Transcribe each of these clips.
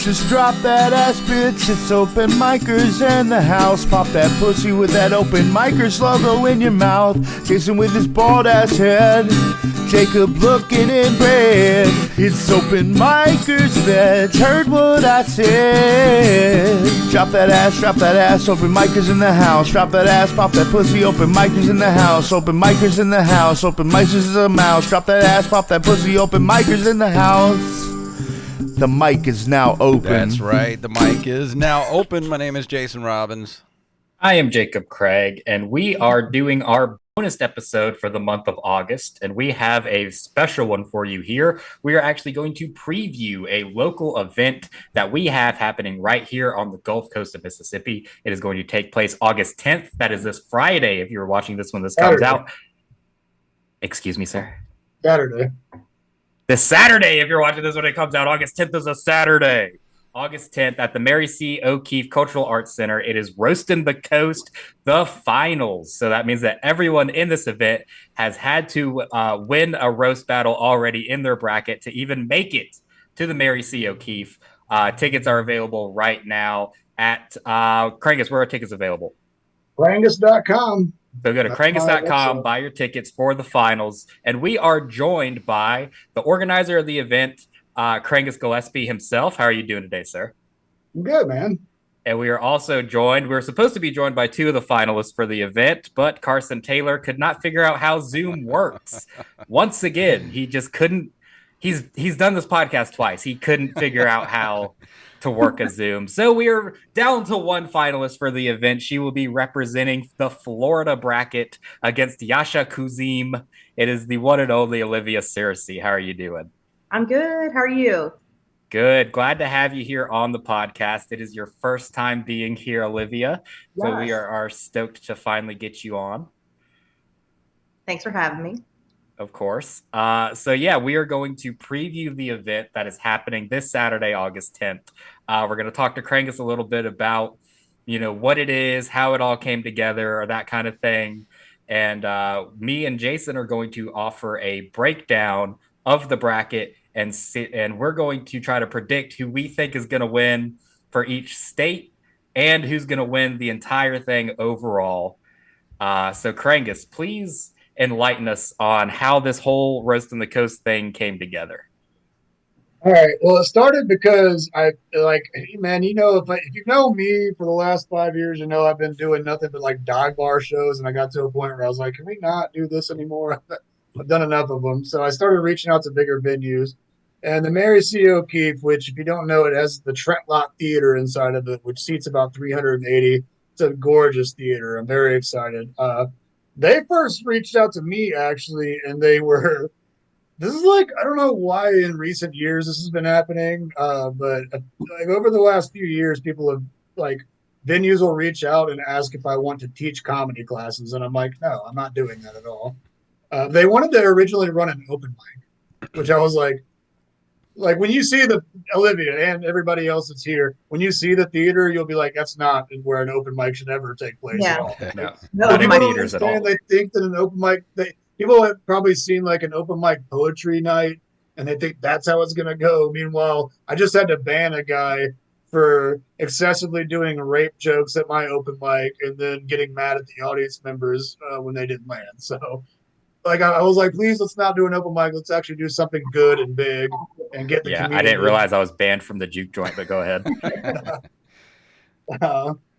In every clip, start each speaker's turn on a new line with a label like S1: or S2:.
S1: Just drop that ass, bitch. It's Open Micers in the house. Pop that pussy with that Open Micers logo in your mouth. Jason with his bald ass head. Jacob looking in red. It's Open Micers, bitch. Heard what I said. Drop that ass. Open Micers in the house. Drop that ass, pop that pussy. Open Micers in the house. Open Micers in the house. Open Micers is a mouse. Drop that ass, pop that pussy. Open Micers in the house. The mic is now open.
S2: That's right. The mic is now open. My name is Jason Robbins.
S3: I am Jacob Craig, and we are doing our bonus episode for the month of August, and we have a special one for you here. We are actually going to preview a local event that we have happening right here on the Gulf Coast of Mississippi. It is going to take place August 10th. That is this Friday, if you're watching this when this comes out. Excuse me, sir?
S4: Saturday.
S3: This Saturday, if you're watching this when it comes out, August 10th is a Saturday. August 10th at the Mary C. O'Keefe Cultural Arts Center. It is Roastin the Coast, the finals. So that means that everyone in this event has had to win a roast battle already in their bracket to even make it to the Mary C. O'Keefe. Tickets are available right now at Krangus. Where are tickets available?
S4: Krangus.com.
S3: So go to Krangus.com, buy your tickets for the finals. And we are joined by the organizer of the event, Krangus Gillespie himself. How are you doing today, sir?
S4: I'm good, man.
S3: And we are also joined, we're supposed to be joined by two of the finalists for the event, but Carson Taylor could not figure out how Zoom works. Once again, he just couldn't, he's done this podcast twice. He couldn't figure out how to work a Zoom. So we are down to one finalist for the event. She will be representing the Florida bracket against Yasha Kuzim. It is the one and only Olivia Searcy. How are you doing?
S5: I'm good. How are you?
S3: Good. Glad to have you here on the podcast. It is your first time being here, Olivia.
S5: Yes.
S3: So we are stoked to finally get you on.
S5: Thanks for having me.
S3: Of course. We are going to preview the event that is happening this Saturday, August 10th. We're going to talk to Krangus a little bit about, what it is, how it all came together, or that kind of thing. And me and Jason are going to offer a breakdown of the bracket, and we're going to try to predict who we think is going to win for each state and who's going to win the entire thing overall. So Krangus, please enlighten us on how this whole Roastin the Coast thing came together.
S4: All right. Well, it started because hey, man, if you know me for the last 5 years, I've been doing nothing but like dive bar shows, and I got to a point where I was like, can we not do this anymore? I've done enough of them. So I started reaching out to bigger venues. And the Mary C. O'Keefe, which if you don't know, it has the Trentlock Theater inside of it, which seats about 380. It's a gorgeous theater. I'm very excited. They first reached out to me, actually, and this is I don't know why in recent years this has been happening, but over the last few years, people have, venues will reach out and ask if I want to teach comedy classes, and I'm like, no, I'm not doing that at all. They wanted to originally run an open mic, which I was like, when you see the Olivia and everybody else that's here, when you see the theater, you'll be like, that's not where an open mic should ever take place at all.
S3: No theaters at all.
S4: They think that an open mic, people have probably seen an open mic poetry night, and they think that's how it's going to go. Meanwhile, I just had to ban a guy for excessively doing rape jokes at my open mic and then getting mad at the audience members when they didn't land. So I was like, please, let's not do an open mic. Let's actually do something good and big and get the community.
S3: I didn't realize I was banned from the juke joint, but go ahead.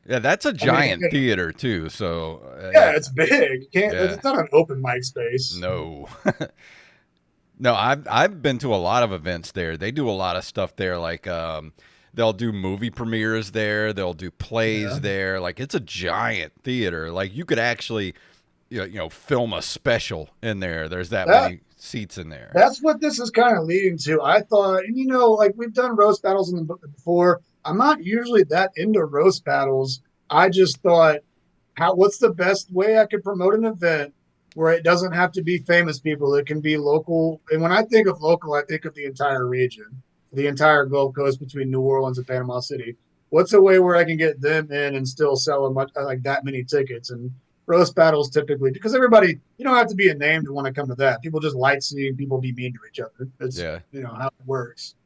S2: Yeah, that's a giant theater too. So
S4: it's big. It's not an open mic space.
S2: No. No, I've been to a lot of events there. They do a lot of stuff there. They'll do movie premieres there. They'll do plays there. It's a giant theater. You could actually film a special in there. There's that many seats in there.
S4: That's what this is kind of leading to. I thought, and we've done roast battles before. I'm not usually that into roast battles. I just thought, what's the best way I could promote an event where it doesn't have to be famous people? It can be local. And when I think of local, I think of the entire region, the entire Gulf Coast between New Orleans and Panama City. What's a way where I can get them in and still sell that many tickets? And roast battles typically, because everybody, you don't have to be a name to want to come to that. People just like seeing people be mean to each other. It's how it works.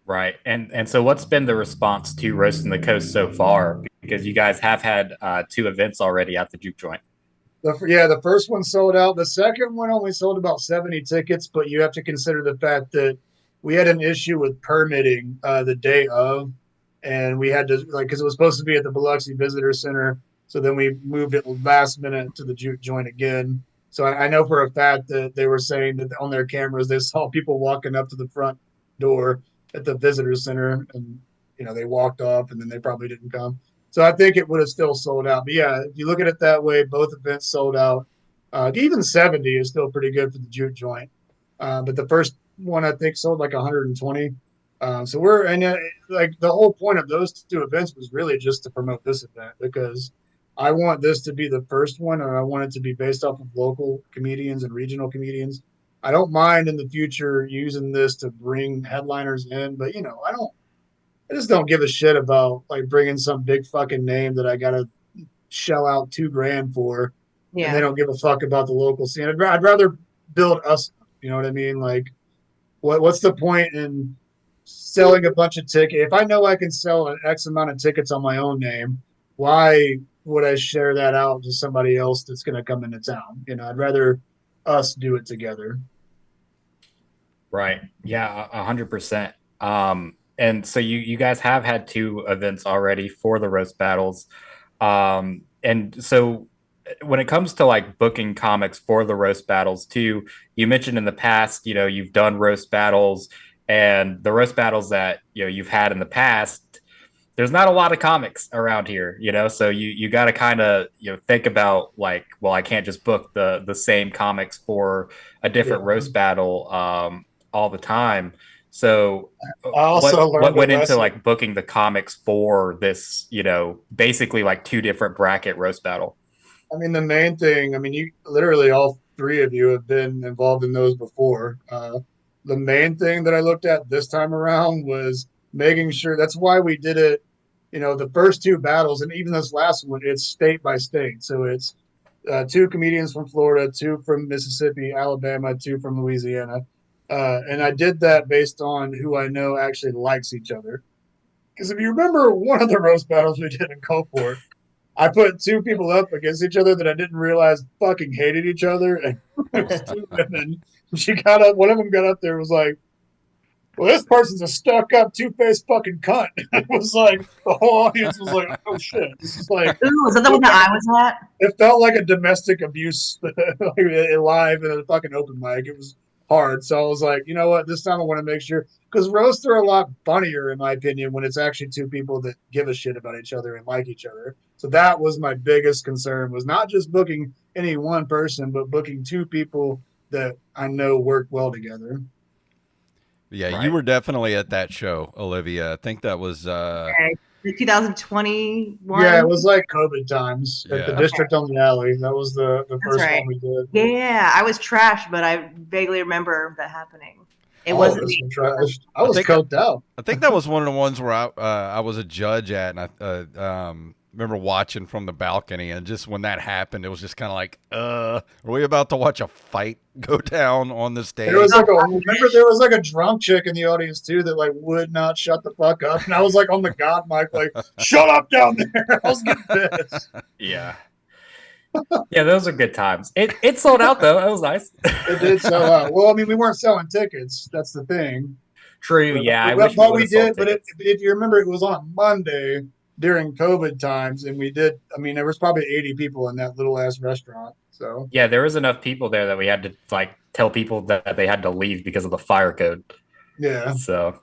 S3: Right. And so what's been the response to Roasting the Coast so far? Because you guys have had two events already at the juke joint.
S4: The first one sold out. The second one only sold about 70 tickets, but you have to consider the fact that we had an issue with permitting the day of, and we had to because it was supposed to be at the Biloxi Visitor Center, so then we moved it last minute to the juke joint again. So I know for a fact that they were saying that on their cameras they saw people walking up to the front door at the visitor center, and they walked off, and then they probably didn't come. So I think it would have still sold out. But yeah, if you look at it that way, both events sold out. Even 70 is still pretty good for the juke joint. But the first one I think sold like 120. So like the whole point of those two events was really just to promote this event, because I want this to be the first one, and I want it to be based off of local comedians and regional comedians. I don't mind in the future using this to bring headliners in, but I just don't give a shit about like bringing some big fucking name that I gotta shell out $2,000 for, and they
S5: Yeah.
S4: don't give a fuck about the local scene. I'd rather build us. You know what I mean? Like, what's the point in selling a bunch of tickets if I know I can sell an X amount of tickets on my own name? Why would I share that out to somebody else that's gonna come into town? I'd rather us do it together.
S3: Right. Yeah, 100%. And so you guys have had two events already for the roast battles. And so when it comes to like booking comics for the roast battles too, you mentioned in the past, you've done roast battles, and the roast battles that you've had in the past, there's not a lot of comics around here, so you got to kind of think about like, well, I can't just book the same comics for a different roast battle all the time. So
S4: I also
S3: what
S4: learned a
S3: went into
S4: lesson.
S3: like booking the comics for this, basically like two different bracket roast battle?
S4: I mean, the main thing, I mean, you literally all three of you have been involved in those before. The main thing that I looked at this time around was making sure that's why we did it, the first two battles, and even this last one, it's state by state. So it's two comedians from Florida, two from Mississippi, Alabama, two from Louisiana. And I did that based on who I know actually likes each other. Because if you remember one of the roast battles we did in Coalport, I put two people up against each other that I didn't realize fucking hated each other, and it was two women. She got up. One of them got up there and was like, "Well, this person's a stuck-up, two-faced fucking cunt." It was like the whole audience was like, "Oh shit!" This is like,
S5: Ooh, is that the one that I was at?
S4: it felt like a domestic abuse like, live in a fucking open mic. It was hard, so I was like, you know what? This time I want to make sure, because roasts are a lot funnier in my opinion when it's actually two people that give a shit about each other and like each other. So that was my biggest concern, was not just booking any one person, but booking two people that I know work well together.
S2: Yeah,
S3: Right.
S2: you were definitely at that show, Olivia. I think that was
S5: Okay. 2021.
S4: Yeah, it was like COVID times at the
S2: Yeah.
S4: District on the Alley. That was the first
S5: right.
S4: one we did.
S5: Yeah, I was trashed, but I vaguely remember that happening. It
S4: All
S5: wasn't
S4: of us
S5: me.
S4: were trashed. I was
S2: think-
S4: coked out.
S2: I think that was one of the ones where I was a judge at, and I remember watching from the balcony, and just when that happened, it was just kind of like, are we about to watch a fight go down on the stage?
S4: There was like a drunk chick in the audience too that like would not shut the fuck up, and I was like on the god mic like, "Shut up down there!" I was getting pissed.
S3: Yeah. Yeah, those are good times. It sold out though. It was nice.
S4: It did sell out. Well, I mean, we weren't selling tickets. That's the thing.
S3: True. Yeah, I
S4: But
S3: wish we
S4: we
S3: did.
S4: did. But if you remember, it was on a Monday during COVID times, and we did. I mean, there was probably 80 people in that little ass restaurant. So
S3: Yeah, there was enough people there that we had to like tell people that they had to leave because of the fire code.
S4: yeah,
S3: So,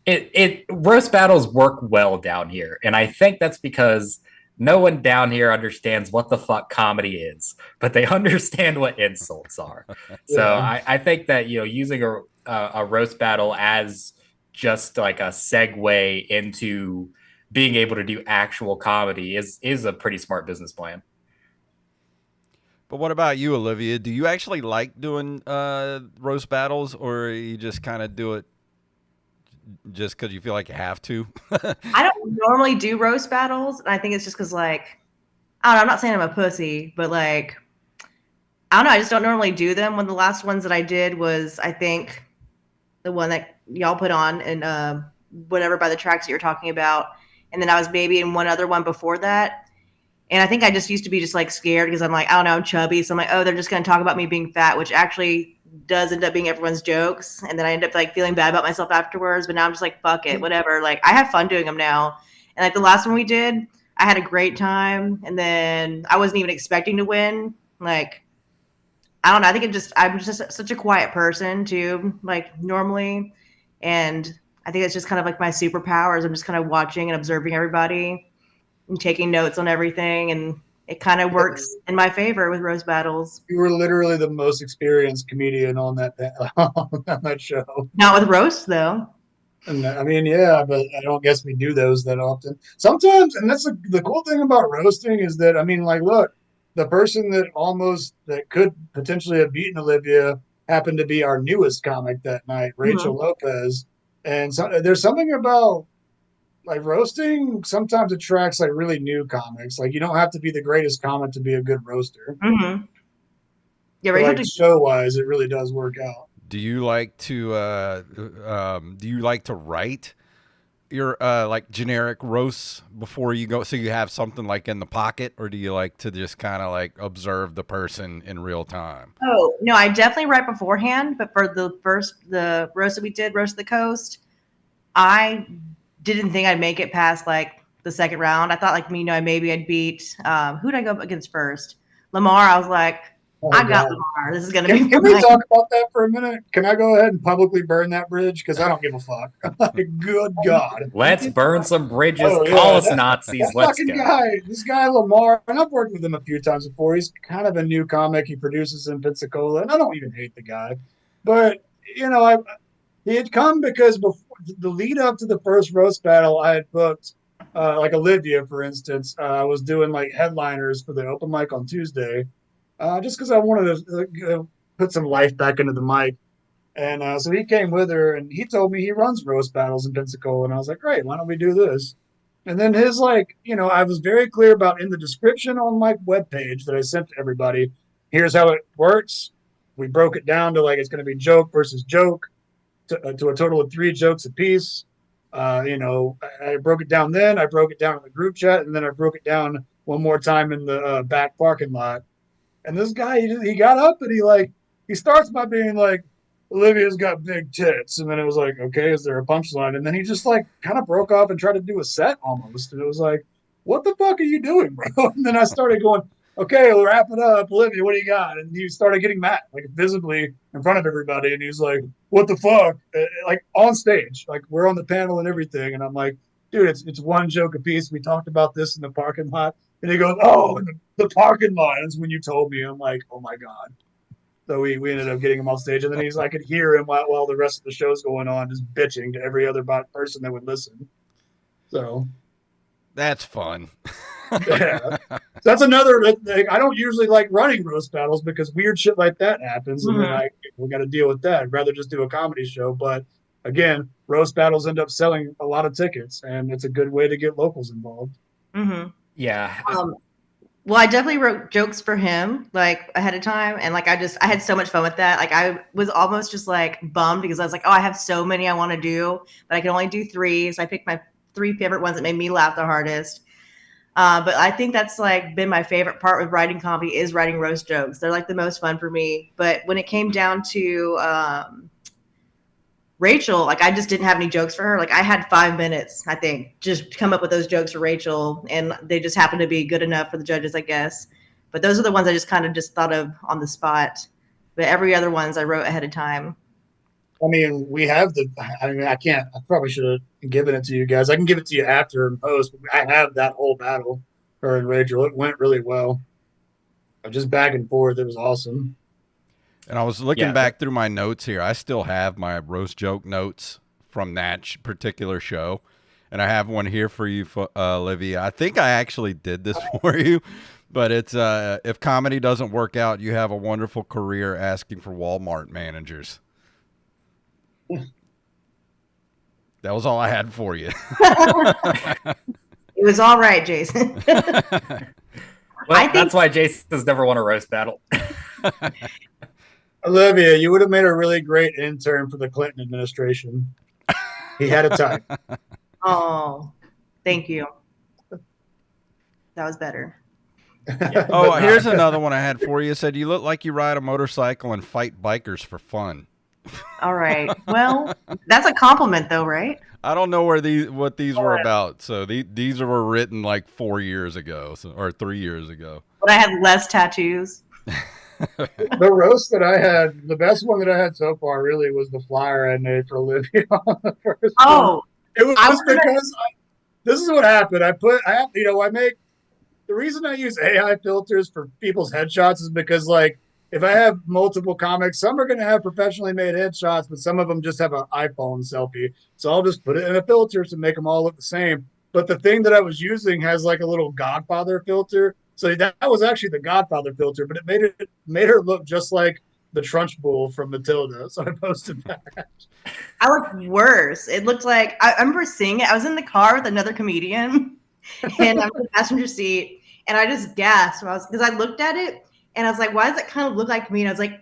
S3: it roast battles work well down here, and I think that's because no one down here understands what the fuck comedy is, but they understand what insults are. So
S4: Yeah.
S3: I think that using a roast battle as just like a segue into being able to do actual comedy is a pretty smart business plan.
S2: But what about you, Olivia? Do you actually like doing roast battles, or you just kind of do it just because you feel like you have to?
S5: I don't normally do roast battles. I think it's just because, like, I don't know. I'm not saying I'm a pussy, but like, I don't know. I just don't normally do them. One of the last ones that I did was, I think, the one that y'all put on, and whatever by the tracks that you're talking about. And then I was maybe in one other one before that. And I think I just used to be just like scared because I'm like, I don't know, I'm chubby. So I'm like, oh, they're just going to talk about me being fat, which actually does end up being everyone's jokes. And then I end up like feeling bad about myself afterwards. But now I'm just like, fuck it, whatever. Like I have fun doing them now. And like the last one we did, I had a great time. And then I wasn't even expecting to win. Like, I don't know. I think I'm just such a quiet person too, like normally. And I think it's just kind of like my superpowers. I'm just kind of watching and observing everybody and taking notes on everything, and it kind of works in my favor with roast battles.
S4: You were literally the most experienced comedian on that show.
S5: Not with roast though.
S4: And I mean, yeah, but I don't guess we do those that often. Sometimes, and that's the cool thing about roasting is that I mean, like, look, the person that could potentially have beaten Olivia happened to be our newest comic that night, Rachel Lopez. And so there's something about like roasting sometimes attracts like really new comics. Like you don't have to be the greatest comic to be a good roaster.
S5: Mm-hmm. Yeah,
S4: But, like show wise, it really does work out.
S2: Do you like to write your like generic roasts before you go, so you have something like in the pocket, or do you like to just kind of like observe the person in real time?
S5: Oh no, I definitely write beforehand. But for the roast that we did, Roast the Coast, I didn't think I'd make it past like the second round. I thought like maybe I'd beat who'd I go up against first? Lamar. I was like, I got Lamar. This is gonna be.
S4: Can we talk about that for a minute? Can I go ahead and publicly burn that bridge? Because I don't give a fuck. Good God.
S3: Let's burn some bridges. Call us Nazis. Let's go.
S4: This guy Lamar, and I've worked with him a few times before. He's kind of a new comic. He produces in Pensacola, and I don't even hate the guy. But he had come because before the lead up to the first roast battle, I had booked like Olivia, for instance. I was doing like headliners for the open mic on Tuesday. Just because I wanted to put some life back into the mic. And so he came with her, and he told me he runs roast battles in Pensacola. And I was like, great, why don't we do this? And then his I was very clear about in the description on my webpage that I sent to everybody, here's how it works. We broke it down to like it's going to be joke versus joke to a total of 3 jokes apiece. I broke it down then. I broke it down in the group chat, and then I broke it down one more time in the back parking lot. And this guy, he got up and he starts by being like, Olivia's got big tits. And then it was like, okay, is there a punchline? And then he just like kind of broke off and tried to do a set almost. And it was like, what the fuck are you doing, bro? And then I started going, okay, we'll wrap it up. Olivia, what do you got? And he started getting mad, like visibly in front of everybody. And he's like, what the fuck? Like on stage, like we're on the panel and everything. And I'm like, dude, it's one joke apiece. We talked about this in the parking lot. And he goes, oh, in the parking lot. That's when you told me. I'm like, oh my God. So we ended up getting him off stage. And then I could hear him while the rest of the show's going on, just bitching to every other person that would listen. So
S2: that's fun.
S4: Yeah. That's another thing. I don't usually like running roast battles because weird shit like that happens. And then we got to deal with that. I'd rather just do a comedy show. But again, roast battles end up selling a lot of tickets, and it's a good way to get locals involved.
S5: Mm-hmm.
S3: Yeah.
S5: Well, I definitely wrote jokes for him like ahead of time, and like I had so much fun with that. Like I was almost just like bummed because I was like, oh, I have so many I want to do, but I can only do 3. So I picked my 3 favorite ones that made me laugh the hardest. But I think that's like been my favorite part with writing comedy is writing roast jokes. They're like the most fun for me. But when it came down to Rachel, like I just didn't have any jokes for her. Like I had 5 minutes, I think, just to come up with those jokes for Rachel, and they just happened to be good enough for the judges, I guess. But those are the ones I just kind of just thought of on the spot. But every other ones I wrote ahead of time.
S4: I mean, I probably should have given it to you guys. I can give it to you after in post. But I have that whole battle, her and Rachel. It went really well. Just back and forth. It was awesome.
S2: And I was looking back through my notes here. I still have my roast joke notes from that particular show. And I have one here for you, Olivia. I think I actually did this for you. But it's if comedy doesn't work out, you have a wonderful career asking for Walmart managers. That was all I had for you.
S5: It was all right, Jason.
S3: Well, that's why Jason's never won a roast battle.
S4: Olivia, you would have made a really great intern for the Clinton administration. He had a type.
S5: Oh, thank you. That was better.
S3: Yeah.
S2: Oh, here's another one I had for you. It said you look like you ride a motorcycle and fight bikers for fun.
S5: All right. Well, that's a compliment, though, right?
S2: I don't know what these were about. So these were written like 4 years ago, or 3 years ago.
S5: But I had less tattoos.
S4: The roast that I had, the best one that I had so far, really was the flyer I made for Olivia on the first
S5: Oh,
S4: one. It was because this is what happened. I make the reason I use AI filters for people's headshots is because, like, if I have multiple comics, some are going to have professionally made headshots, but some of them just have an iPhone selfie. So I'll just put it in a filter to make them all look the same. But the thing that I was using has like a little Godfather filter. So that was actually the Godfather filter, but it made her look just like the Trunchbull from Matilda. So I posted that.
S5: I looked worse. It looked like I remember seeing it. I was in the car with another comedian, and I'm in the passenger seat, and I just gasped because I looked at it and I was like, "Why does it kind of look like me?" And I was like,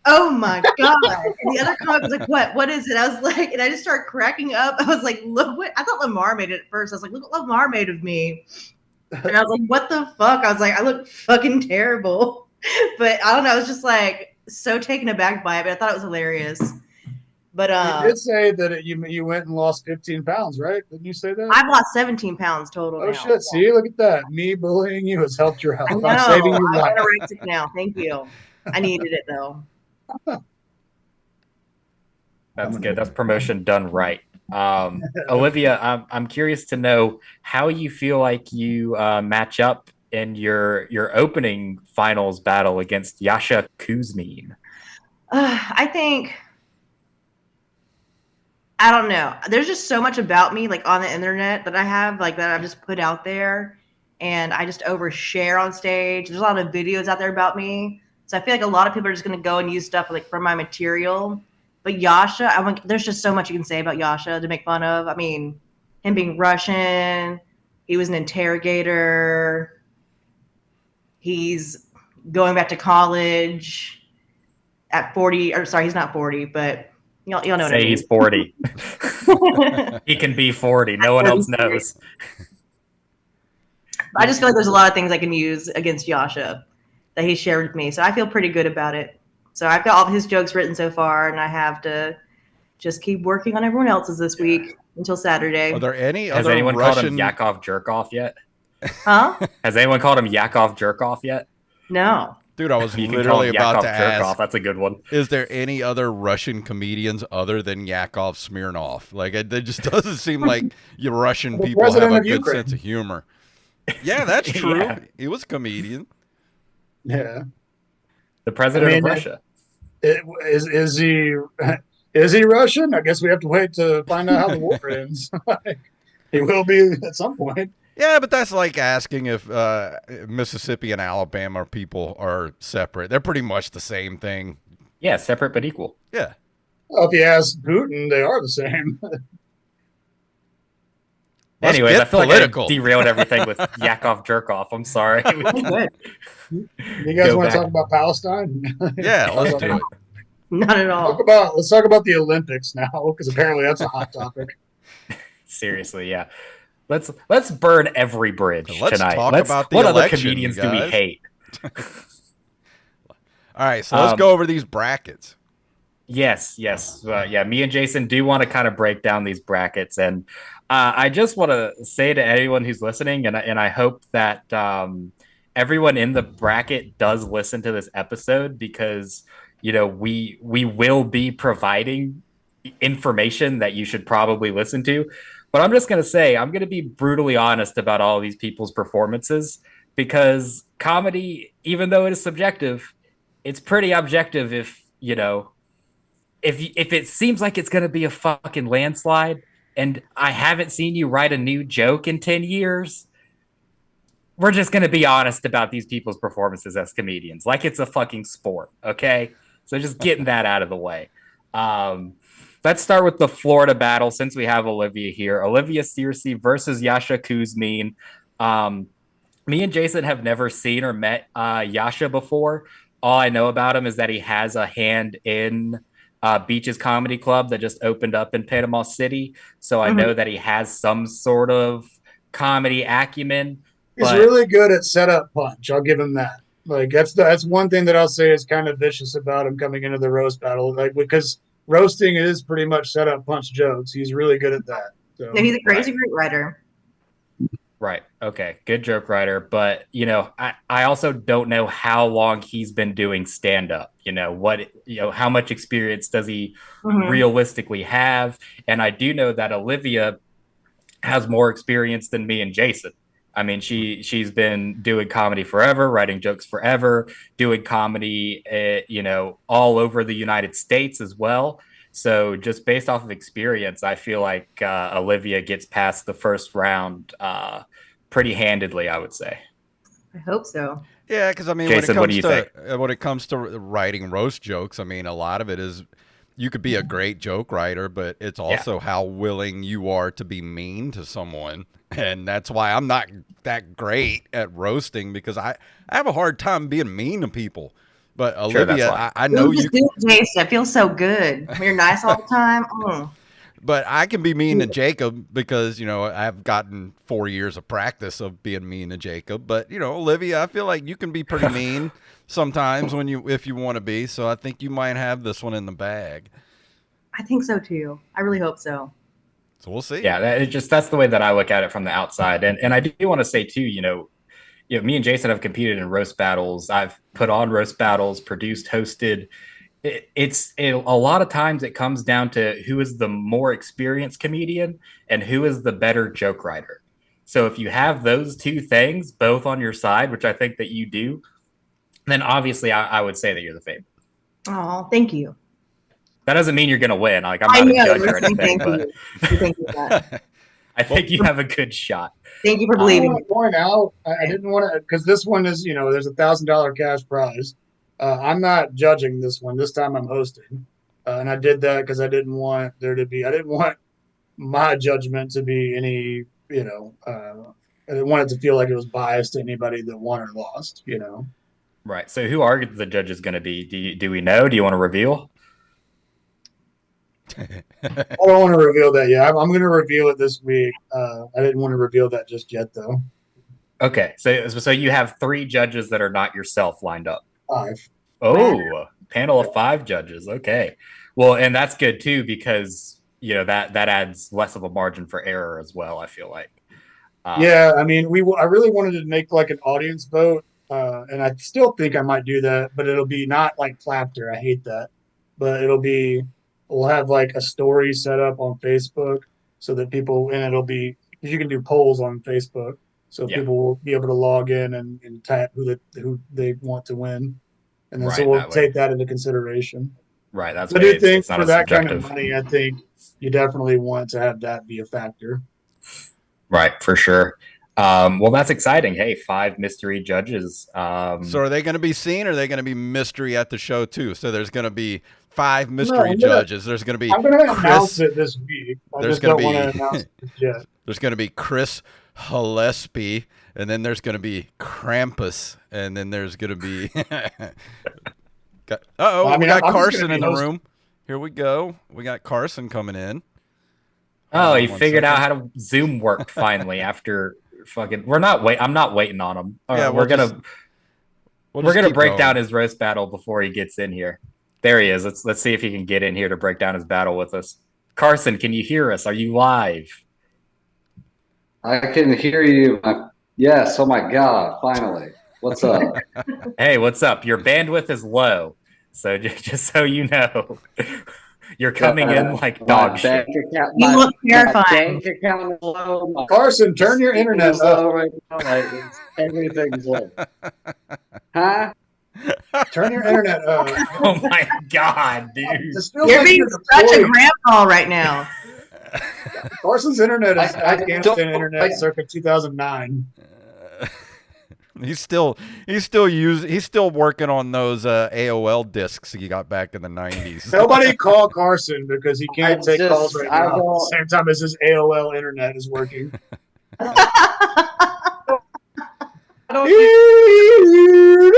S5: "Oh my god!" And the other comic was like, "What? What is it?" I was like, and I just started cracking up. I was like, "Look what!" I thought Lamar made it at first. I was like, "Look what Lamar made of me," and I was like, "What the fuck?" I was like, "I look fucking terrible," but I don't know. I was just like so taken aback by it, but I thought it was hilarious. But
S4: You did say that you went and lost 15 pounds, right? Didn't you say that?
S5: I've lost 17 pounds total.
S4: Oh
S5: now.
S4: shit! See, look at that. Me bullying you has helped your health.
S5: I know.
S4: I'm saving you
S5: I'm
S4: life.
S5: anorexic now. Thank you. I needed it though.
S3: That's good. That's promotion done right. Olivia, I'm curious to know how you feel like you match up in your opening finals battle against Yasha Kuzmin.
S5: I think I don't know. There's just so much about me, like on the internet, that I have, like that I've just put out there, and I just overshare on stage. There's a lot of videos out there about me, so I feel like a lot of people are just gonna go and use stuff like from my material. But Yasha, there's just so much you can say about Yasha to make fun of. I mean, him being Russian, he was an interrogator. He's going back to college at 40. Or sorry, he's not 40, but you'll know what I mean.
S3: Say he's 40. He can be 40. No one else knows.
S5: I just feel like there's a lot of things I can use against Yasha that he shared with me. So I feel pretty good about it. So I've got all of his jokes written so far, and I have to just keep working on everyone else's this week until Saturday.
S2: Are there any
S3: Has
S2: other
S3: anyone
S2: Russian...
S3: called him Yakov Jerkoff yet?
S5: Huh?
S3: Has anyone called him Yakov Jerkoff yet?
S5: No.
S2: Dude, I was
S3: You can call
S2: literally
S3: him
S2: about
S3: Yakov
S2: to
S3: Jerkoff.
S2: ask,
S3: That's a good one.
S2: is there any other Russian comedians other than Yakov Smirnoff? Like, it just doesn't seem like you Russian
S4: The
S2: people have
S4: president
S2: a
S4: of
S2: good
S4: Ukraine.
S2: sense of humor. Yeah, that's true.
S3: Yeah.
S2: He was a comedian.
S4: Yeah.
S3: The president of
S4: I mean,
S3: Russia.
S4: Is he Russian? I guess we have to wait to find out how the war ends. He will be at some point.
S2: Yeah, but that's like asking if Mississippi and Alabama people are separate. They're pretty much the same thing.
S3: Yeah, separate but equal.
S2: Yeah.
S4: Well, if you ask Putin, they are the same.
S2: Let's
S3: Anyways,
S2: get
S3: I feel
S2: political.
S3: like I derailed everything with Yakov Jerkoff. I'm sorry.
S5: Good.
S4: You guys
S3: Go
S4: want
S3: back.
S4: to talk about Palestine?
S2: Yeah, let's do it.
S5: Not at all.
S4: Let's talk about the Olympics now, because apparently that's a hot topic.
S3: Seriously, yeah. Let's burn every bridge
S2: Let's
S3: tonight.
S2: talk about the
S3: what other
S2: election,
S3: comedians
S2: you
S3: do we
S2: guys.
S3: hate?
S2: All right, so let's go over these brackets.
S3: Yes. Yeah, me and Jason do want to kind of break down these brackets. And I just want to say to anyone who's listening, and I hope that everyone in the bracket does listen to this episode, because, you know, we will be providing information that you should probably listen to. But I'm just going to say, I'm going to be brutally honest about all these people's performances, because comedy, even though it is subjective, it's pretty objective. If, you know, if it seems like it's going to be a fucking landslide and I haven't seen you write a new joke in 10 years, we're just going to be honest about these people's performances as comedians. Like it's a fucking sport. Okay. So just getting that out of the way. Let's start with the Florida battle, since we have Olivia here. Olivia Searcy versus Yasha Kuzmin. Me and Jason have never seen or met Yasha before, all I know about him is that he has a hand in Beach's Comedy Club that just opened up in Panama City. So I know that he has some sort of comedy acumen.
S4: He's
S3: But
S4: really good at setup punch. I'll give him that. Like that's one thing that I'll say is kind of vicious about him coming into the roast battle. Like because roasting is pretty much setup punch jokes. He's really good at that. So
S5: No, he's a crazy great writer.
S3: right. Okay. Good joke writer. But, I also don't know how long he's been doing stand up. How much experience does he realistically have? And I do know that Olivia has more experience than me and Jason. I mean, she's been doing comedy forever, writing jokes forever, doing comedy, all over the United States as well. So just based off of experience, I feel like Olivia gets past the first round pretty handedly, I would say.
S5: I hope so.
S2: Yeah, because I mean,
S3: Jason, what do you think?
S2: When it comes to writing roast jokes, I mean, a lot of it is you could be a great joke writer, but it's also how willing you are to be mean to someone. And that's why I'm not that great at roasting, because I have a hard time being mean to people. But Olivia, I know you.
S5: Jason, it feels so good when you're nice all the time.
S2: But I can be mean to Jacob because, I've gotten 4 years of practice of being mean to Jacob. But, Olivia, I feel like you can be pretty mean sometimes if you want to be. So I think you might have this one in the bag.
S5: I think so too. I really hope so.
S2: So we'll see.
S3: Yeah, that's the way that I look at it from the outside. And I do want to say too, me and Jason have competed in roast battles. I've put on roast battles, produced, hosted. A lot of times it comes down to who is the more experienced comedian and who is the better joke writer. So if you have those two things both on your side, which I think that you do, then obviously I would say that you're the favorite.
S5: Oh, thank you.
S3: That doesn't mean you're going to win. Like, I'm not a judge or anything, but I think you have a good shot.
S5: Thank you for believing.
S4: I want to point out, I didn't want to, because this one is, there's $1,000 cash prize. I'm not judging this one. This time I'm hosting. And I did that because I didn't want my judgment to be any, I didn't want it to feel like it was biased to anybody that won or lost,
S3: Right. So who are the judges going to be? Do we know? Do you want to reveal?
S4: I don't want to reveal that yet. I'm going to reveal it this week. I didn't want to reveal that just yet, though.
S3: Okay. So you have 3 judges that are not yourself lined up.
S4: 5.
S3: Oh, panel of 5 judges. Okay. Well, and that's good too, because that adds less of a margin for error as well, I feel like.
S4: Yeah, I mean, I really wanted to make like an audience vote, and I still think I might do that, but it'll be not like Clapter. I hate that, but we'll have like a story set up on Facebook so that it'll be, because you can do polls on Facebook, so people will be able to log in and type who they want to win. And then so we'll take that into consideration.
S3: Right. That's
S4: I do think for that kind of money, I think you definitely want to have that be a factor.
S3: Right, for sure. Well, that's exciting. Hey, 5 mystery judges. So
S2: are they going to be seen, or are they going to be mystery at the show too? So there's going to be 5 mystery judges. There's going to be.
S4: I'm going to announce it this week. There's going
S2: to be Chris Gillespie, and then there's going to be Krampus, and then there's going to be. We got Carson in the room. Here we go. We got Carson coming in.
S3: Oh, he figured out how to Zoom worked finally after fucking. I'm not waiting on him.
S2: Yeah,
S3: we're gonna break down his roast battle before he gets in here. There he is. Let's see if he can get in here to break down his battle with us. Carson, can you hear us? Are you live?
S6: I can hear you. Yes. Oh my God! Finally, what's up?
S3: Hey, what's up? Your bandwidth is low, so just so you know. You're coming in like dog shit.
S5: You look terrifying.
S4: Carson, turn your internet up.
S6: Right now, everything's low. Huh?
S4: Turn your internet up.
S3: Oh my God, dude.
S5: You're being such a grandpa right now.
S4: Carson's internet is Afghanistan internet circa 2009.
S2: He's still working on those AOL discs he got back in the 90s.
S4: Nobody call Carson because he can't take calls right now at the same time as his AOL internet is working.
S6: I don't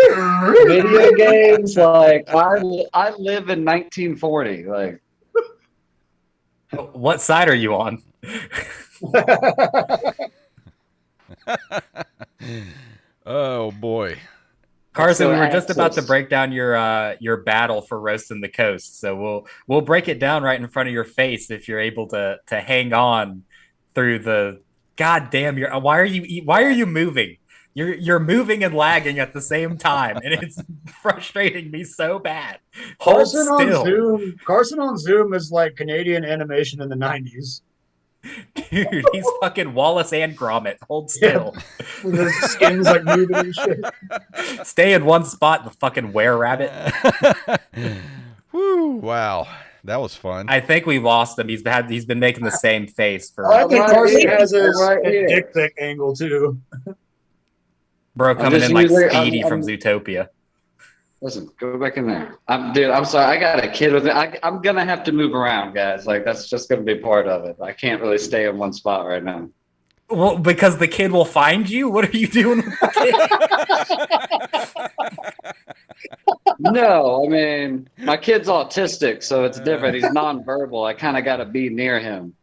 S6: video games like I live in 1940. Like,
S3: What side are you on?
S2: Oh boy.
S3: Carson,
S6: So
S3: we were just about to
S6: access.
S3: break down your battle for Roastin the Coast, so we'll break it down right in front of your face if you're able to hang on through the. God damn! Why are you moving? You're moving and lagging at the same time, and it's frustrating me so bad. Hold still,
S4: Carson on Zoom is like Canadian animation in the 90s.
S3: dude. He's fucking Wallace and Gromit. Hold still.
S4: The skin's like moving and shit.
S3: Stay in one spot. The fucking were rabbit.
S2: Woo! Wow, that was fun.
S3: I think we lost him. He's been making the same face for.
S4: I think
S6: Right
S4: Carson
S6: here.
S4: has a
S6: Right here.
S4: dick pic angle too.
S3: Bro coming
S6: just
S3: in like
S6: usually-
S3: Speedy
S6: I'm-
S3: from Zootopia.
S6: Listen, go back in there. I'm sorry. I got a kid with me. I'm gonna have to move around, guys. Like that's just gonna be part of it. I can't really stay in one spot right now.
S3: Well, because the kid will find you. What are you doing with the kid?
S6: No, I mean my kid's autistic, so it's different. He's nonverbal. I kind of got to be near him.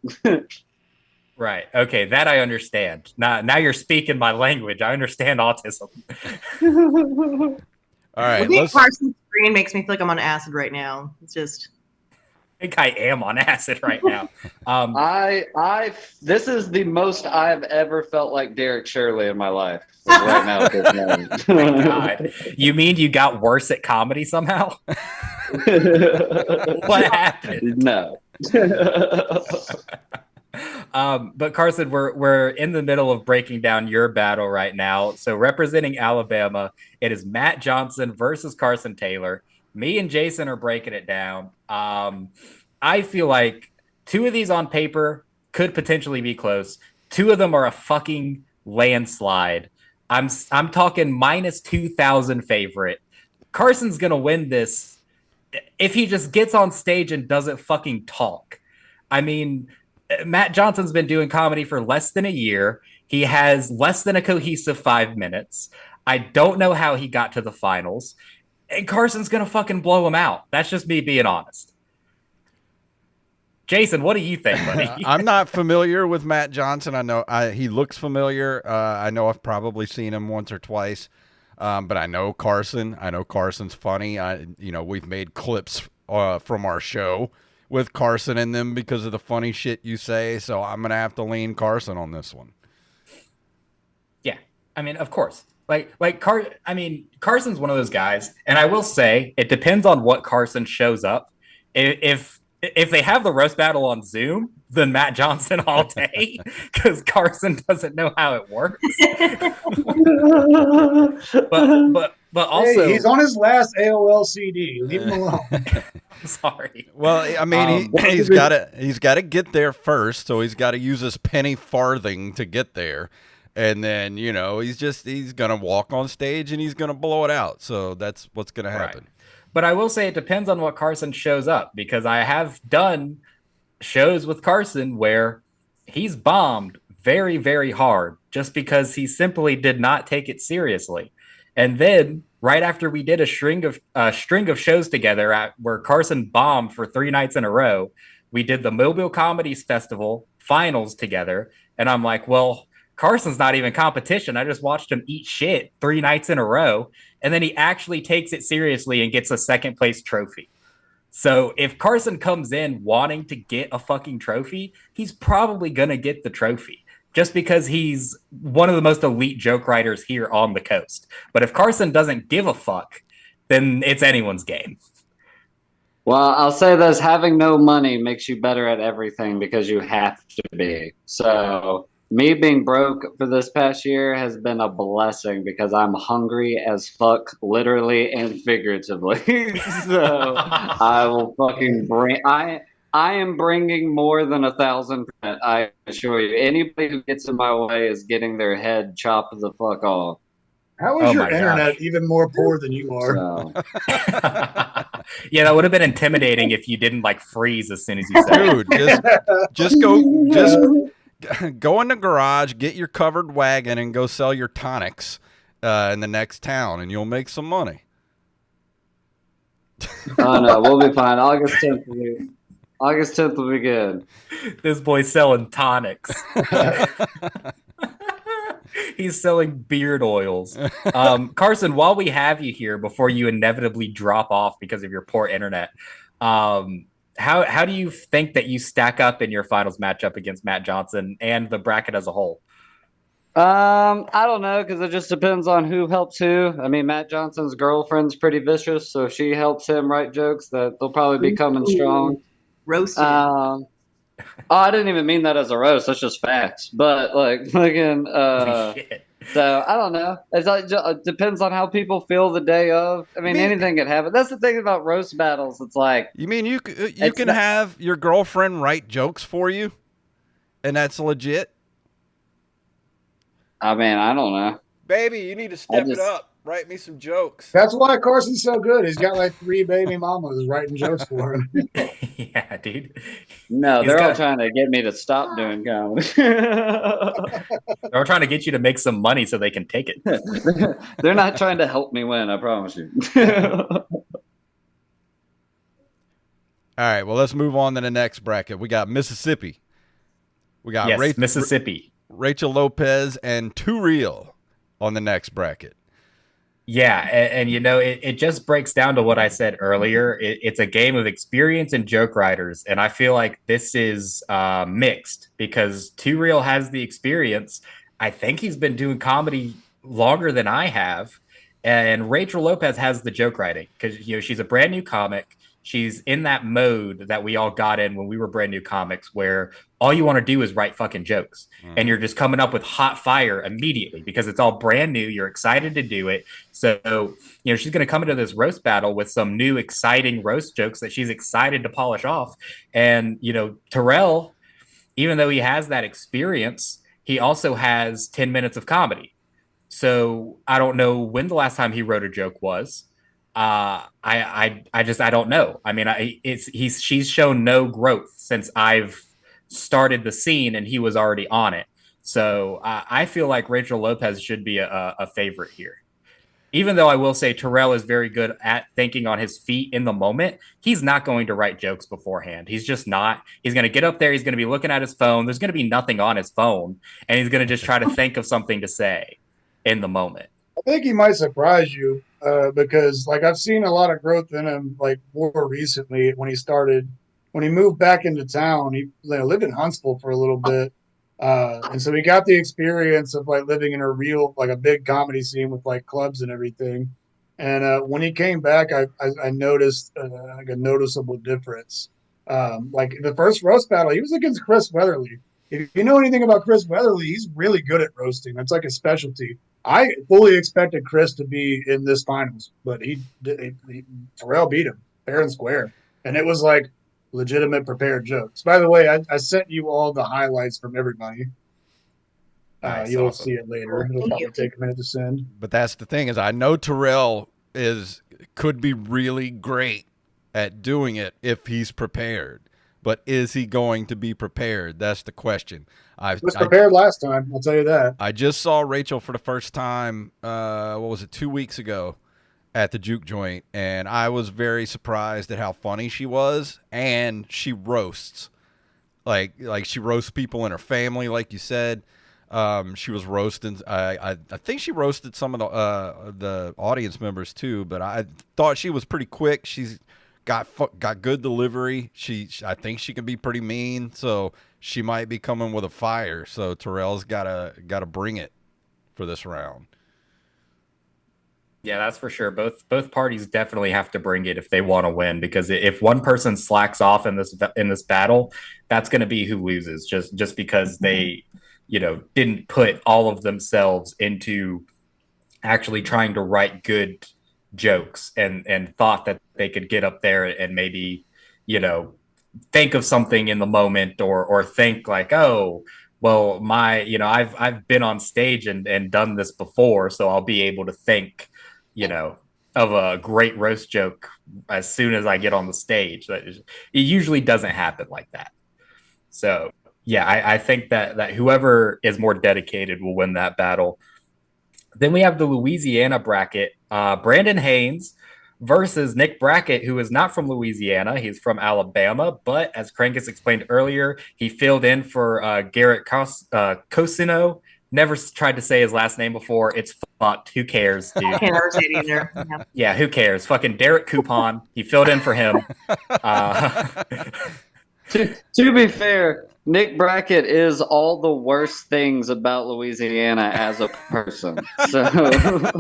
S3: Right. Okay. That I understand. Now you're speaking my language. I understand autism.
S2: All right,
S5: Looking at
S2: let's.
S5: Carson's screen makes me feel like I'm on acid right now. It's just.
S3: I think I am on acid right now.
S6: This is the most I've ever felt like Derek Shirley in my life. Right now, at this moment.
S3: God. You mean you got worse at comedy somehow? What happened?
S6: No.
S3: But Carson, we're in the middle of breaking down your battle right now. So representing Alabama, it is Matt Johnson versus Carson Taylor. Me and Jason are breaking it down. I feel like two of these on paper could potentially be close. Two of them are a fucking landslide. I'm talking minus 2,000 favorite. Carson's gonna win this if he just gets on stage and doesn't fucking talk. I mean, Matt Johnson's been doing comedy for less than a year. He has less than a cohesive 5 minutes. I don't know how he got to the finals. And Carson's going to fucking blow him out. That's just me being honest. Jason, what do you think, buddy?
S2: I'm not familiar with Matt Johnson. I know he looks familiar. I know I've probably seen him once or twice. But I know Carson. I know Carson's funny. We've made clips from our show with Carson in them because of the funny shit you say. So I'm going to have to lean Carson on this one.
S3: Yeah. I mean, of course. Carson's one of those guys, and I will say it depends on what Carson shows up. If they have the roast battle on Zoom, then Matt Johnson all day because Carson doesn't know how it works. but also,
S4: Hey, he's on his last AOL CD. Leave him alone.
S3: sorry.
S2: Well, I mean, he's got to get there first, so he's got to use his penny farthing to get there. And then, he's going to walk on stage and he's going to blow it out. So that's what's going to happen.
S3: Right. But I will say it depends on what Carson shows up, because I have done shows with Carson where he's bombed very, very hard just because he simply did not take it seriously. And then right after we did a string of shows together where Carson bombed for 3 nights in a row, we did the Mobile Comedies Festival finals together. And I'm like, well, Carson's not even competition. I just watched him eat shit 3 nights in a row. And then he actually takes it seriously and gets a second place trophy. So if Carson comes in wanting to get a fucking trophy, he's probably going to get the trophy just because he's one of the most elite joke writers here on the coast. But if Carson doesn't give a fuck, then it's anyone's game.
S6: Well, I'll say this, having no money makes you better at everything because you have to be. So me being broke for this past year has been a blessing because I'm hungry as fuck, literally and figuratively. So I will fucking bring. I am bringing more than 1,000%. I assure you. Anybody who gets in my way is getting their head chopped the fuck off.
S4: How is
S3: Oh
S4: your
S3: my
S4: internet
S3: gosh.
S4: even more poor than you are?
S6: So.
S3: Yeah, that would have been intimidating if you didn't freeze as soon as you said it.
S2: Dude, just go in the garage, get your covered wagon, and go sell your tonics in the next town, and you'll make some money.
S6: Oh no, we'll be fine. August 10th will be good.
S3: This boy's selling tonics. He's selling beard oils. Carson, while we have you here, before you inevitably drop off because of your poor internet, how do you think that you stack up in your finals matchup against Matt Johnson and the bracket as a whole?
S6: I don't know, because it just depends on who helps who. I mean, Matt Johnson's girlfriend's pretty vicious, so if she helps him write jokes, that they'll probably be coming strong.
S5: Roasted.
S6: Oh, I didn't even mean that as a roast. That's just facts. But like, again, so I don't know. It depends on how people feel the day of. I mean, anything could happen. That's the thing about roast battles. It's like,
S2: you mean you can have your girlfriend write jokes for you, and that's legit?
S6: I mean, I don't know.
S2: Baby, you need to step it up. Write me some jokes.
S4: That's why Carson's so good. He's got like 3 baby mamas writing jokes for him.
S3: Yeah, dude.
S6: No, they're all trying to get me to stop doing comedy.
S3: They're trying to get you to make some money so they can take it.
S6: They're not trying to help me win, I promise you.
S2: All right, well, let's move on to the next bracket. We got Mississippi. We got
S3: Mississippi.
S2: Rachel Lopez and Too Real on the next bracket.
S3: Yeah, and you know, it just breaks down to what I said earlier. It's a game of experience and joke writers, and I feel like this is mixed because Too Real has the experience. I think he's been doing comedy longer than I have, and Rachel Lopez has the joke writing because she's a brand new comic. She's in that mode that we all got in when we were brand new comics, where all you want to do is write fucking jokes. And you're just coming up with hot fire immediately because it's all brand new. You're excited to do it. So, she's going to come into this roast battle with some new, exciting roast jokes that she's excited to polish off. And, Terrell, even though he has that experience, he also has 10 minutes of comedy. So I don't know when the last time he wrote a joke was. I don't know. I mean, she's shown no growth since I've started the scene and he was already on it. So I feel like Rachel Lopez should be a favorite here. Even though I will say Terrell is very good at thinking on his feet in the moment, he's not going to write jokes beforehand. He's just not. He's going to get up there. He's going to be looking at his phone. There's going to be nothing on his phone. And he's going to just try to think of something to say in the moment.
S4: I think he might surprise you because, like, I've seen a lot of growth in him, like, more recently when he moved back into town. He lived in Huntsville for a little bit. And so he got the experience of, like, living in a big comedy scene with, like, clubs and everything. And when he came back, I noticed, like, a noticeable difference. Like, the first roast battle, he was against Chris Weatherly. If you know anything about Chris Weatherly, he's really good at roasting. That's like a specialty. I fully expected Chris to be in this finals, but Terrell beat him fair and square. And it was like legitimate prepared jokes. By the way, I sent you all the highlights from everybody.
S3: Nice,
S4: you'll
S3: awesome.
S4: see it later. It'll probably take a minute to send.
S2: But that's the thing is I know Terrell could be really great at doing it if he's prepared. But is he going to be prepared? That's the question.
S4: He was prepared last time, I'll tell you that.
S2: I just saw Rachel for the first time, 2 weeks ago at the Juke Joint, and I was very surprised at how funny she was, and she roasts. Like she roasts people in her family, like you said. She was roasting. I think she roasted some of the audience members too, but I thought she was pretty quick. She's got good delivery. I think she can be pretty mean, so she might be coming with a fire. So Terrell's gotta bring it for this round.
S3: Yeah, that's for sure. Both parties definitely have to bring it if they want to win, because if one person slacks off in this battle, that's going to be who loses. Just because they, didn't put all of themselves into actually trying to write good jokes and thought that they could get up there and maybe, think of something in the moment or think like, oh, well, I've been on stage and done this before, so I'll be able to think, of a great roast joke as soon as I get on the stage. It usually doesn't happen like that. So yeah, I think that whoever is more dedicated will win that battle. Then we have the Louisiana bracket. Brandon Haynes versus Nick Brackett, who is not from Louisiana. He's from Alabama, but as Krangus explained earlier, he filled in for Garrett Cosino. Never tried to say his last name before. It's fucked. Who cares, dude?
S5: I can't ever say it either. Yeah.
S3: Yeah, who cares? Fucking Derek Coupon. He filled in for him.
S6: To be fair, Nick Brackett is all the worst things about Louisiana as a person. So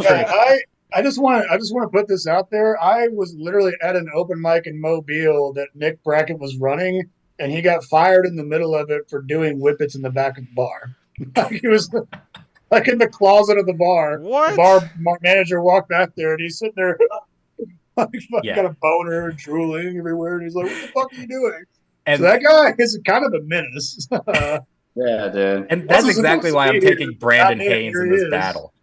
S4: Yeah, I just want to put this out there. I was literally at an open mic in Mobile that Nick Brackett was running, and he got fired in the middle of it for doing whippets in the back of the bar. Like he was like in the closet of the bar.
S2: What?
S4: The bar manager walked back there, and he's sitting there like fucking got a boner, drooling everywhere, and he's like, "What the fuck are you doing?" And so that guy is kind of a menace.
S6: Yeah, dude.
S3: And that's exactly why I'm taking Brandon Haynes in this battle.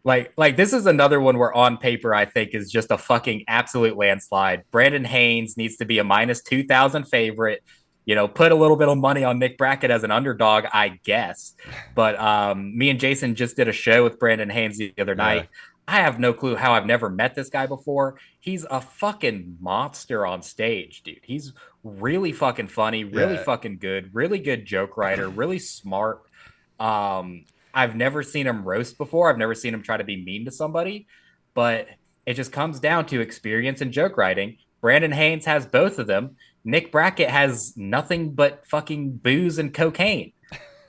S3: Like this is another one where on paper I think is just a fucking absolute landslide. Brandon Haynes needs to be a minus 2,000 favorite. You know, put a little bit of money on Nick Brackett as an underdog, I guess. But me and Jason just did a show with Brandon Haynes the other night. I have no clue how I've never met this guy before. He's a fucking monster on stage, dude. He's really fucking funny, really fucking good, really good joke writer, really smart. I've never seen him roast before. I've never seen him try to be mean to somebody, but it just comes down to experience and joke writing. Brandon Haynes has both of them. Nick Brackett has nothing but fucking booze and cocaine.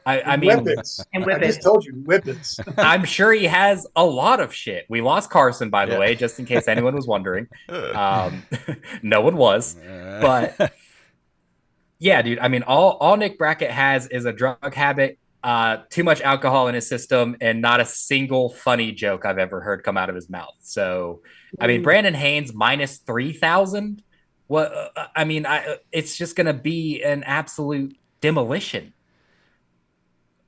S3: I mean,
S4: whippets. I just told you, whippets.
S3: I'm sure he has a lot of shit. We lost Carson, by the way, just in case anyone was wondering. No one was, but yeah, dude. I mean, all Nick Brackett has is a drug habit, too much alcohol in his system, and not a single funny joke I've ever heard come out of his mouth. So, I mean, Brandon Haynes minus 3,000. What? I mean, it's just gonna be an absolute demolition.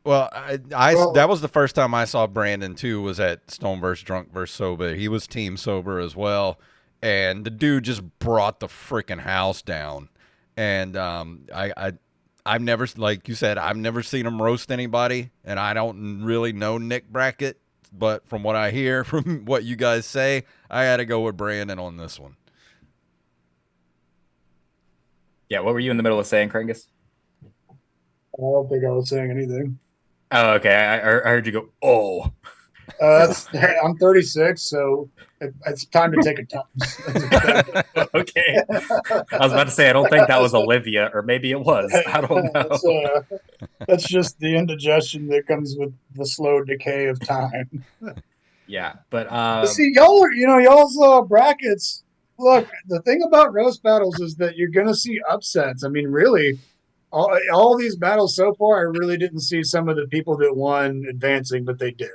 S2: Well, that was the first time I saw Brandon too. Was at Stone vs. Drunk vs. Sober. He was team sober as well, and the dude just brought the freaking house down. And I've never, like you said, I've never seen him roast anybody, and I don't really know Nick Brackett. But from what I hear, from what you guys say, I got to go with Brandon on this one.
S3: Yeah, what were you in the middle of saying, Krangus?
S4: I don't think I was saying anything.
S3: Oh, okay. I heard you go, oh.
S4: I'm 36, so it's time to take a Tums.
S3: Okay. I was about to say, I don't think that was Olivia, or maybe it was. I don't know.
S4: That's just the indigestion that comes with the slow decay of time.
S3: Yeah, but
S4: see, y'all's brackets. Look, the thing about roast battles is that you're going to see upsets. I mean, really, all these battles so far, I really didn't see some of the people that won advancing, but they did.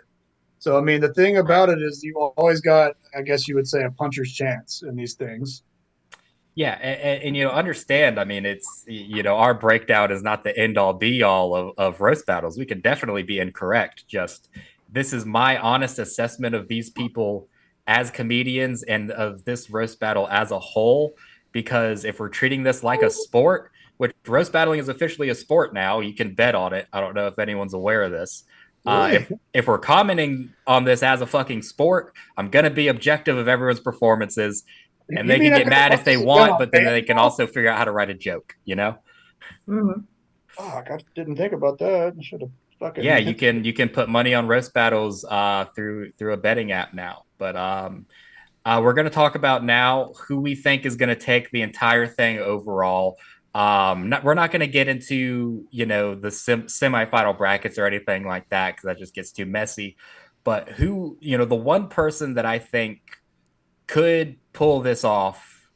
S4: So, I mean, the thing about it is you always got, I guess you would say, a puncher's chance in these things.
S3: Yeah, and understand, I mean, it's, our breakdown is not the end-all, be-all of roast battles. We could definitely be incorrect. Just, this is my honest assessment of these people as comedians and of this roast battle as a whole, because if we're treating this like a sport, which roast battling is officially a sport now, you can bet on it. I don't know if anyone's aware of this. Really? If we're commenting on this as a fucking sport, I'm going to be objective of everyone's performances, and they can get mad if they want, but then they can also figure out how to write a joke,
S4: Mm-hmm. Oh, I didn't think about that. I should have fucking.
S3: Yeah, you can put money on roast battles through a betting app now. But we're going to talk about now who we think is going to take the entire thing overall. We're not going to get into, the semifinal brackets or anything like that, because that just gets too messy. But who, the one person that I think could pull this off,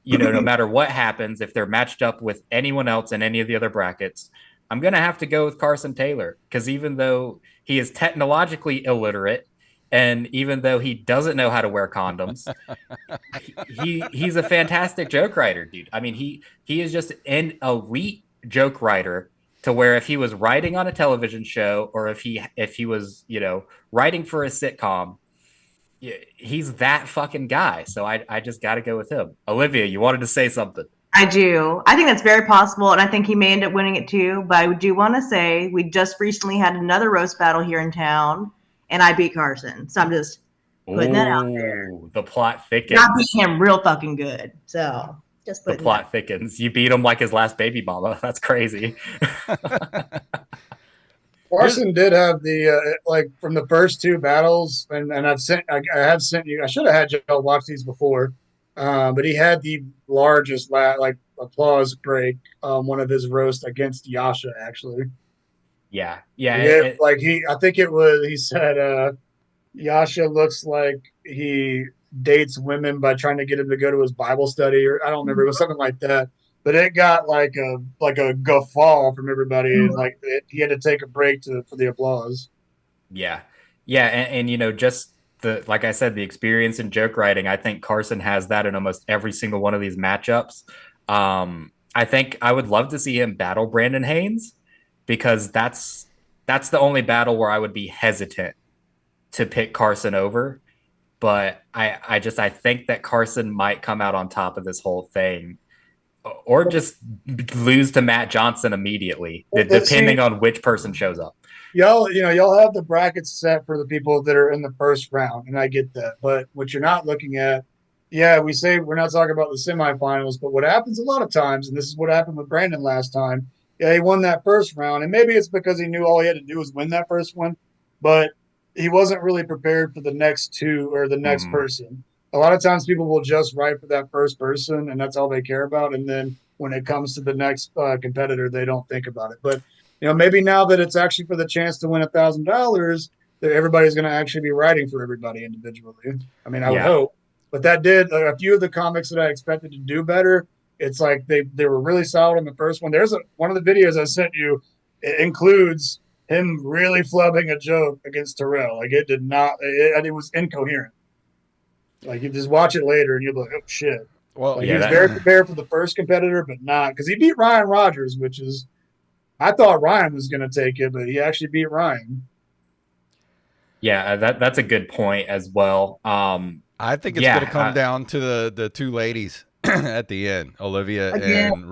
S3: no matter what happens, if they're matched up with anyone else in any of the other brackets, I'm going to have to go with Carson Taylor, because even though he is technologically illiterate, and even though he doesn't know how to wear condoms, he's a fantastic joke writer, dude. I mean, he is just an elite joke writer, to where if he was writing on a television show, or if he was, writing for a sitcom, he's that fucking guy. So I just got to go with him. Olivia, you wanted to say something.
S5: I do. I think that's very possible, and I think he may end up winning it too. But I do want to say we just recently had another roast battle here in town, and I beat Carson. So I'm just putting that out there.
S3: The plot thickens.
S5: I beat him real fucking good. So just
S3: the
S5: putting
S3: plot thickens. You beat him like his last baby mama. That's crazy.
S4: Carson did have the like from the first two battles, and I have sent you. I should have had y'all watch these before, but he had the largest like applause break. One of his roast against Yasha actually.
S3: Yeah.
S4: Like I think it was. He said, Yasha looks like he dates women by trying to get him to go to his Bible study, or I don't remember. It was something like that. But it got like a guffaw from everybody, and like he had to take a break for the applause.
S3: Yeah, and you know, just like I said, the experience in joke writing. I think Carson has that in almost every single one of these matchups. I think I would love to see him battle Brandon Haynes because that's the only battle where I would be hesitant to pick Carson over. But I think that Carson might come out on top of this whole thing, or just lose to Matt Johnson immediately, depending on which person shows up.
S4: Y'all have the brackets set for the people that are in the first round, and I get that. But what you're not looking at, we say we're not talking about the semifinals, but what happens a lot of times, and this is what happened with Brandon last time. Yeah, he won that first round, and maybe it's because he knew all he had to do was win that first one, but he wasn't really prepared for the next two or the next person. A lot of times people will just write for that first person, and that's all they care about. And then when it comes to the next competitor, they don't think about it. But maybe now that it's actually for the chance to win $1,000, that everybody's going to actually be writing for everybody individually. I mean, I would hope. But that did a few of the comics that I expected to do better. It's like they were really solid in the first one. There's one of the videos I sent you. It includes him really flubbing a joke against Terrell. Like it did not. It was incoherent. Like you just watch it later and you'll be like, oh shit. Well, he was very prepared for the first competitor, but not because he beat Ryan Rogers, which is. I thought Ryan was going to take it, but he actually beat Ryan.
S3: Yeah, that's a good point as well.
S2: I think it's going to come down to the two ladies at the end, Olivia and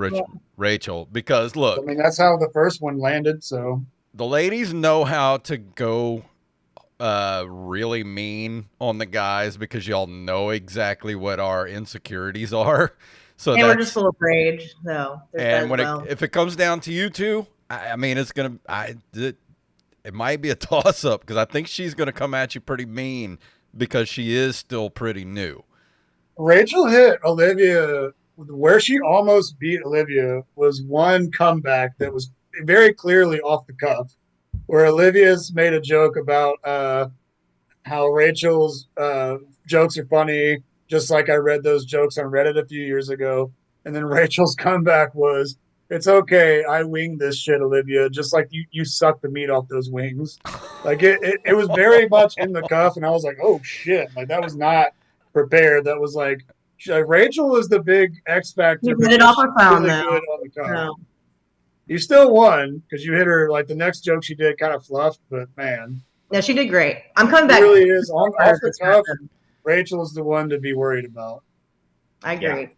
S2: Rachel, because look.
S4: I mean, that's how the first one landed, so.
S2: The ladies know how to go really mean on the guys because y'all know exactly what our insecurities are. So
S5: we're just full of rage, though.
S2: And if it comes down to you two, I mean, it might be a toss up because I think she's gonna come at you pretty mean because she is still pretty new.
S4: Rachel hit Olivia where she almost beat Olivia was one comeback that was very clearly off the cuff, where Olivia's made a joke about how Rachel's jokes are funny. Just like I read those jokes on Reddit a few years ago. And then Rachel's comeback was, it's okay, I winged this shit, Olivia. Just like you suck the meat off those wings. Like it was very much in the cuff. And I was like, oh shit. Like that was not prepared. That was like, Rachel was the big X factor.
S5: You hit it off her phone, really good
S4: on the cuff. No. You still won because you hit her, like the next joke she did kind of fluffed, but man.
S5: No, she did great. I'm coming back.
S4: It really is on the cuff. Rachel is the one to be worried about.
S5: I agree.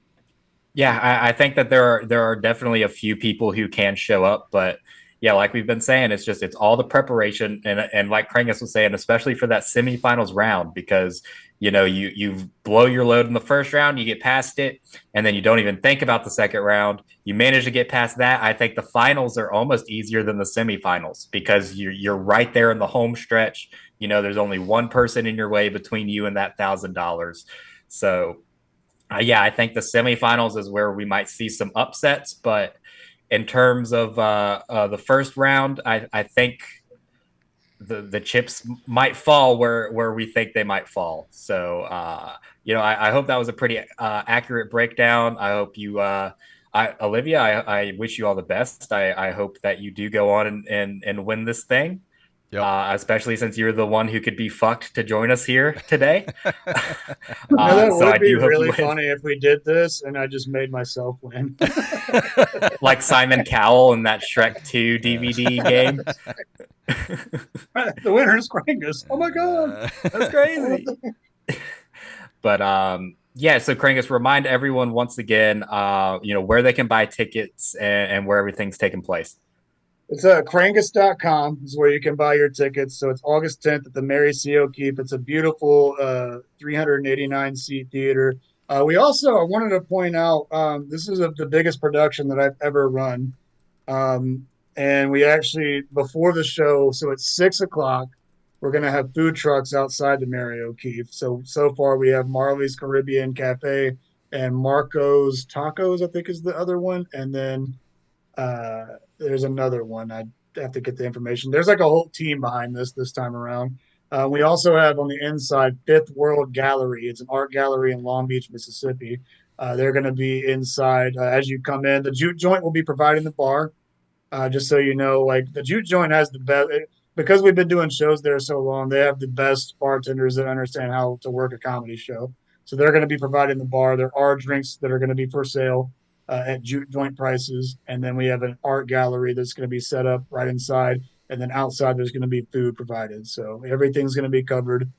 S3: Yeah, I think that there are definitely a few people who can show up, but yeah, like we've been saying, it's all the preparation and like Krangus was saying, especially for that semifinals round, because you blow your load in the first round, you get past it, and then you don't even think about the second round. You manage to get past that. I think the finals are almost easier than the semifinals because you're right there in the home stretch. There's only one person in your way between you and that $1,000. So, I think the semifinals is where we might see some upsets. But in terms of the first round, I think the chips might fall where we think they might fall. So, I hope that was a pretty accurate breakdown. I hope you, Olivia, I wish you all the best. I hope that you do go on and win this thing. Yep. Especially since you're the one who could be fucked to join us here today.
S4: That would be really funny if we did this and I just made myself win.
S3: Like Simon Cowell in that Shrek 2 DVD game.
S4: The winner is Krangus. Oh my God.
S3: That's crazy. But so Krangus, remind everyone once again, where they can buy tickets and where everything's taking place.
S4: It's Krangus.com is where you can buy your tickets. So it's August 10th at the Mary C. O'Keefe. It's a beautiful 389 seat theater. We also, I wanted to point out, this is the biggest production that I've ever run. Um, and we actually, before the show, so it's 6 o'clock, we're going to have food trucks outside the Mary O'Keefe. So far we have Marley's Caribbean Cafe and Marco's Tacos, I think is the other one. And then uh, there's another one. I have to get the information. There's like a whole team behind this time around. We also have on the inside Fifth World Gallery. It's an art gallery in Long Beach, Mississippi. They're going to be inside as you come in. The Juke Joint will be providing the bar. Just so you know, like the Juke Joint has the best because we've been doing shows there so long. They have the best bartenders that understand how to work a comedy show. So they're going to be providing the bar. There are drinks that are going to be for sale at Juke Joint prices, and then we have an art gallery that's going to be set up right inside, and then outside there's going to be food provided. So everything's going to be covered.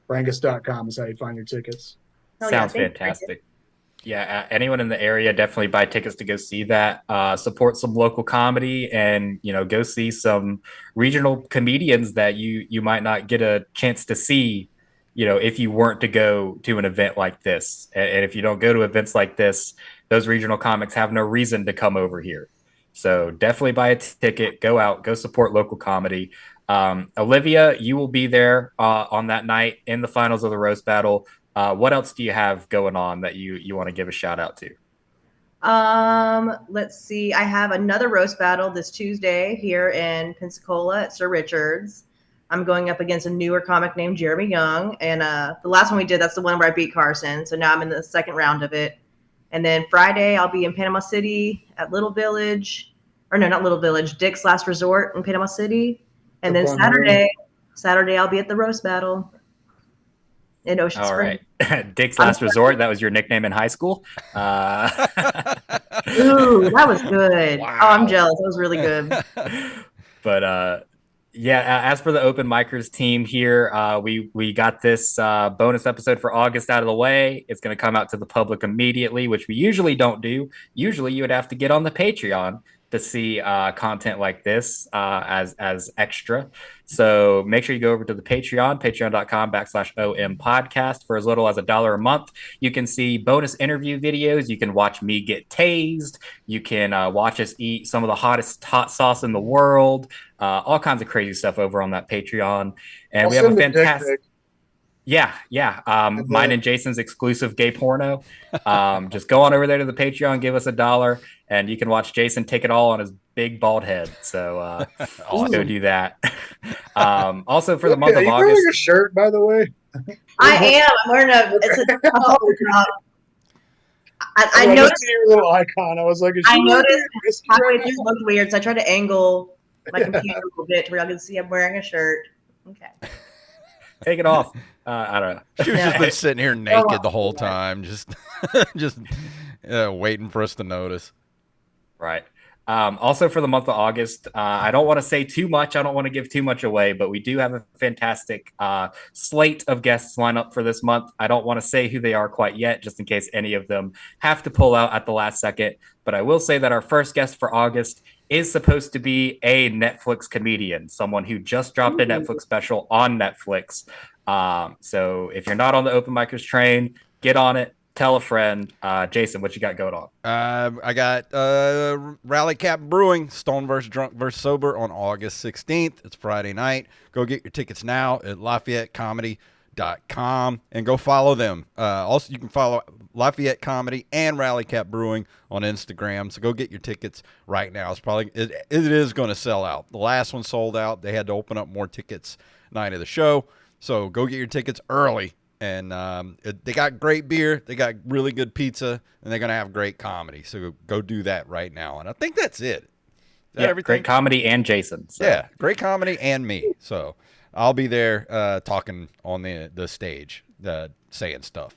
S4: Brangus.com is how you find your tickets.
S3: Sounds fantastic. Yeah, anyone in the area, definitely buy tickets to go see that. Support some local comedy, and go see some regional comedians that you might not get a chance to see, if you weren't to go to an event like this. And if you don't go to events like this, those regional comics have no reason to come over here. So definitely buy a ticket, go out, go support local comedy. Olivia, you will be there on that night in the finals of the roast battle. What else do you have going on that you want to give a shout out to?
S5: Let's see. I have another roast battle this Tuesday here in Pensacola at Sir Richard's. I'm going up against a newer comic named Jeremy Young. And the last one we did, that's the one where I beat Carson. So now I'm in the second round of it. And then Friday, I'll be in Panama City at Little Village. Or no, not Little Village, Dick's Last Resort in Panama City. And then Saturday, I'll be at the roast battle in Ocean Spring.
S3: All right. Dick's Last Resort, that was your nickname in high school?
S5: Ooh, that was good. Wow. Oh, I'm jealous. That was really good.
S3: But yeah, as for the Open Micers team here, we got this bonus episode for August out of the way. It's going to come out to the public immediately, which we usually don't do. Usually you would have to get on the Patreon to see content like this as extra. So make sure you go over to the Patreon, patreon.com/OM podcast. For as little as $1 a month, you can see bonus interview videos. You can watch me get tased. You can watch us eat some of the hottest hot sauce in the world. All kinds of crazy stuff over on that Patreon. And we have a fantastic... Yeah. Mine and Jason's exclusive gay porno. Just go on over there to the Patreon, give us $1, and you can watch Jason take it all on his big bald head. So awesome. Go do that. Also for the month of August. Are you
S4: wearing a shirt, by the way?
S5: I am. I'm wearing I noticed
S4: your little icon. I was like,
S5: I noticed halfway through it looked weird, so I tried to angle my computer a little bit to where I can see I'm wearing a shirt. Okay.
S3: Take it off. I don't know.
S2: She was just been sitting here naked the whole time, just waiting for us to notice.
S3: Right. Also for the month of August, I don't want to say too much. I don't want to give too much away, but we do have a fantastic slate of guests lined up for this month. I don't want to say who they are quite yet, just in case any of them have to pull out at the last second. But I will say that our first guest for August is supposed to be a Netflix comedian, someone who just dropped a Netflix special on Netflix. So if you're not on the Open Micers train, get on it. Tell a friend. Jason, what you got going on?
S2: I got Rally Cap Brewing, Stone vs. Drunk vs. Sober on August 16th. It's Friday night. Go get your tickets now at LafayetteComedy.com and go follow them. Also, you can follow Lafayette Comedy and Rally Cap Brewing on Instagram. So go get your tickets right now. It is going to sell out. The last one sold out. They had to open up more tickets night of the show. So go get your tickets early. And they got great beer, they got really good pizza, and they're going to have great comedy. So go do that right now. And I think that's it.
S3: Great comedy and Jason. So.
S2: Yeah, great comedy and me. So I'll be there talking on the stage, saying stuff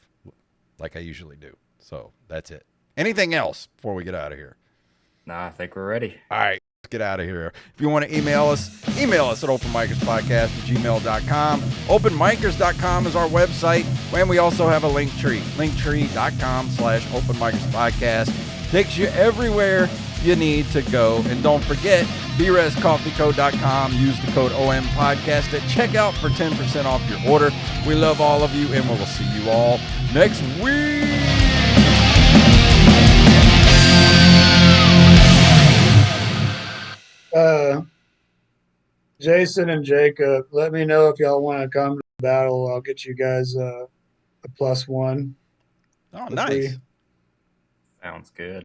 S2: like I usually do. So that's it. Anything else before we get out of here?
S3: Nah, I think we're ready.
S2: All right. Get out of here. If you want to email us at OpenMicersPodcast@gmail.com. OpenMicers.com is our website, and we also have a Linktree. Linktr.ee.com/OpenMicersPodcast takes you everywhere you need to go. And don't forget, brescoffeeco.com. Use the code OMPodcast at checkout for 10% off your order. We love all of you, and we will see you all next week.
S4: Jason and Jacob, let me know if y'all want to come to the battle. I'll get you guys a +1.
S2: Oh, nice.
S3: Sounds good.